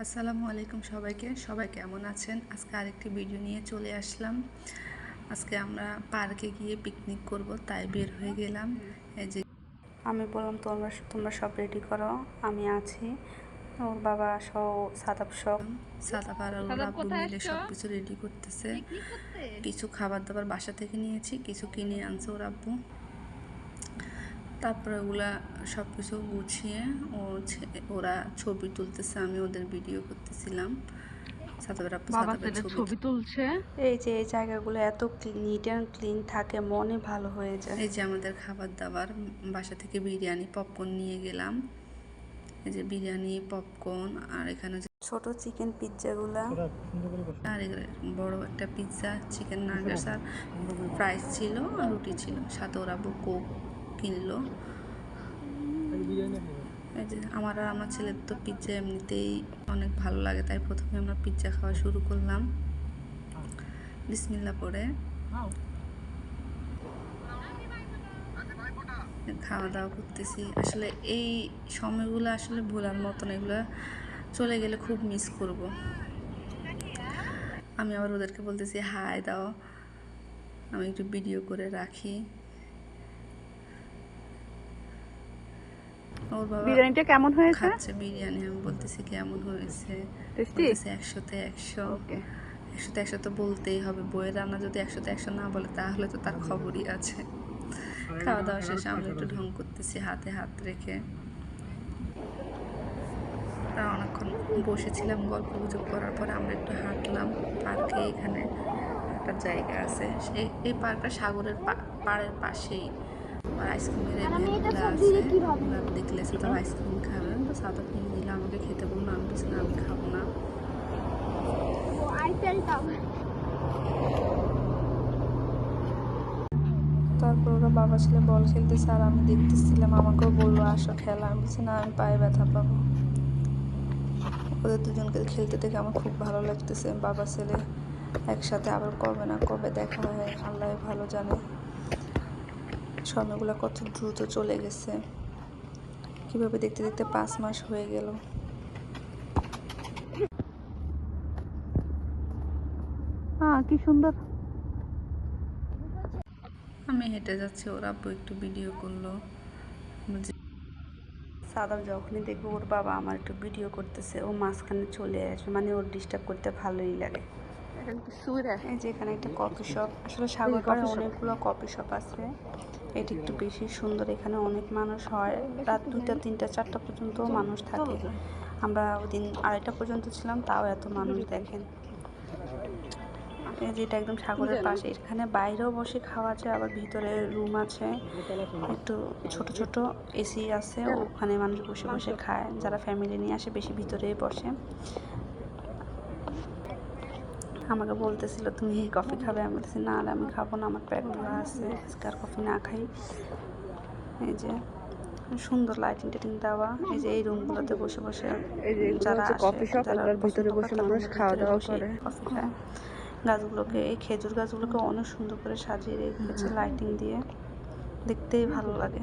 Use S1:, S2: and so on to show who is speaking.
S1: আসসালামু আলাইকুম সবাই কেমন আছেন? আজকে আরেকটি ভিডিও নিয়ে চলে আসলাম। আজকে আমরা পার্কে গিয়ে পিকনিক করব, তাই বের হয়ে গেলাম। এই যে
S2: আমি বললাম তোমরা সব রেডি করো, আমি আছি। ওর বাবা সাদাপ
S1: সাদাপার আর ওর আব্বু মিলে সব কিছু রেডি করতেছে। কিছু খাবার দাবার বাসা থেকে নিয়েছি, কিছু কিনে আনছে ওর আব্বু। তারপরে ওগুলা সব কিছু গুছিয়ে ওরা ছবি তুলতেছে, আমি ওদের ভিডিও করতেছিলাম।
S2: ছবি তুলছে। এই যে এই জায়গাগুলো এত নিট অ্যান্ড ক্লিন থাকে, মনে ভালো হয়ে যায়।
S1: এই যে আমাদের খাবার দাবার, বাসা থেকে বিরিয়ানি পপকর্ন নিয়ে গেলাম। এই যে বিরিয়ানি পপকর্ন, আর এখানে
S2: ছোট চিকেন পিৎজাগুলা,
S1: আর বড় একটা পিৎজা, চিকেন নাগেটস আর ফ্রাইস ছিল, আর রুটি ছিল। সাথে ওরা কোক কিনলো। এই যে আমার আর আমার ছেলের তো পিৎজা এমনিতেই অনেক ভালো লাগে, তাই প্রথমে আমরা পিৎজা খাওয়া শুরু করলাম বিসমিল্লাহ পরে। খাওয়া দাওয়া করতেছি। আসলে এই সময়গুলো আসলে ভোলার মতন, এগুলো চলে গেলে খুব মিস করব। আমি আবার ওদেরকে বলতেছি হাই দাও, আমি একটু ভিডিও করে রাখি। ওর বাবা
S2: বিরিয়ানিটা কেমন হয়েছে?
S1: খাচ্ছে বিরিয়ানি, আমি বলতেছি কেমন হয়েছে, বলতেছে 100-তে 100। 100-তে 100 তো বলতেই হবে, বইয়ের রান্না যদি 100-তে 100 না বলে তাহলে তো তার খবরই আছে। খাওয়া দাওয়া শেষে আমরা একটু ঢং করতেছি হাতে হাত রেখে। অনেকক্ষণ বসেছিলাম, গল্প গুজব করার পরে আমরা একটু হাঁটলাম পার্কে। এখানে একটা জায়গা আছে, এই পার্কটা সাগরের পাড়ের পাশেই। আর আইসক্রিমের ভ্যানগুলো আছে, দেখলে সাথে আইসক্রিম খাবেন তো সাথে কিনে দিলে আমাকে খেতে বললো, আমি বলছি না আমি খাবো না।
S2: তারপর ওরা বাবা ছেলে বল খেলতেছে আর আমি দেখতেছিলাম। আমাকেও বললো আসো খেলা, আমি বলছি না আমি পায়ে ব্যথা পাবো। ওদের দুজনকে খেলতে দেখে আমার খুব ভালো লাগতেছে। বাবা ছেলে একসাথে আবার কবে না কবে দেখা হয় আল্লাহ ভালো জানে। সময়গুলো কত দ্রুত চলে গেছে, কিভাবে দেখতে দেখতে 5 মাস হয়ে গেল। কি সুন্দর।
S1: আমি হেঁটে যাচ্ছি, ওর আব্বু একটু ভিডিও করলো।
S2: সাদাব যখনই দেখবে ওর বাবা আমার একটু ভিডিও করতেছে, ও মাঝখানে চলে আসবে, মানে ওর ডিস্টার্ব করতে ভালোই লাগে। এই যে এখানে একটা কফি শপ, আসলে সাগর পাড়ে অনেকগুলো কফি শপ আছে, এটা একটু বেশি সুন্দর। এখানে অনেক মানুষ হয়, রাত 2টা 3টা 4টা পর্যন্ত মানুষ থাকে। আমরা ওই দিন 2:30 পর্যন্ত ছিলাম, তাও এত মানুষ দেখেন। এই যে এটা একদম সাগরের পাশে, এখানে বাইরেও বসে খাওয়া যায়, আবার ভিতরে রুম আছে, একটু ছোট ছোট এসি আছে, ওখানে মানুষ বসে বসে খায়। যারা ফ্যামিলি নিয়ে আসে বেশি ভিতরেই বসে। আমাকে বলতেছিল তুমি কফি খাবে, আমি বলতেছি না আমি খাবো না, আমার পেট ভরা আছে, আজকে আর কফি না খাই। এই যে সুন্দর লাইটিং টাইটিং দেওয়া, এই যে এই রুমগুলোতে বসে বসে যারা কফি শপ, এটার ভিতরে বসে মানুষ খাওয়া দাওয়া করে, কফি খায়। গাছগুলোকে, এই খেজুর গাছগুলোকে অনেক সুন্দর করে সাজিয়ে রেখেছে লাইটিং দিয়ে, দেখতেই ভালো লাগে।